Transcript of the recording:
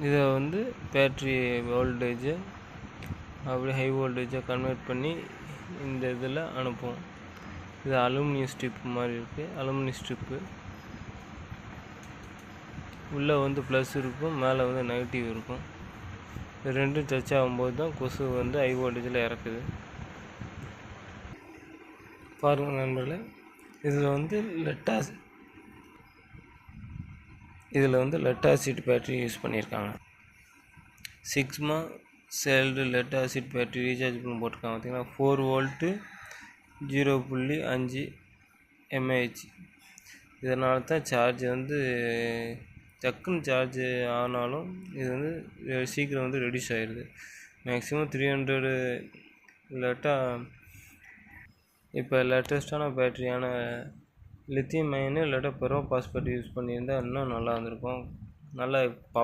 இதை வந்து பேட்ரி வோல்டேஜை அப்படியே ஹை வோல்டேஜாக கன்வெர்ட் பண்ணி இந்த இதில் அனுப்பும். இது அலுமினியம் ஸ்ட்ரிப் மாதிரி இருக்குது. அலுமினியம் ஸ்ட்ரிப்பு உள்ளே வந்து ப்ளஸ் இருக்கும், மேலே வந்து நெகட்டிவ் இருக்கும். இது ரெண்டும் டச் ஆகும்போது தான் கொசு வந்து ஹை வோல்டேஜில் இறக்குது. பாருங்கள் நண்பர்களே, இதில் வந்து லெட் ஆசிட் பேட்டரி யூஸ் பண்ணியிருக்காங்க. Sigma celled lead acid battery recharge பண்ணி போட்டிருக்காங்க. பார்த்திங்கன்னா 4 வோல்ட்டு 0.5 mAh. இதனால தான் சார்ஜ் வந்து டக்குன்னு சார்ஜ் ஆனாலும் இது வந்து சீக்கிரம் வந்து ரெடியூஸ் ஆகிடுது. மேக்ஸிமம் 300 இப்போ லேட்டஸ்ட்டான பேட்டரியான லித்தியம் அயனு இல்லாட்டா பெரோ பாஸ்பேட் யூஸ் பண்ணியிருந்தால் இன்னும் நல்லா இருந்திருக்கும். நல்லா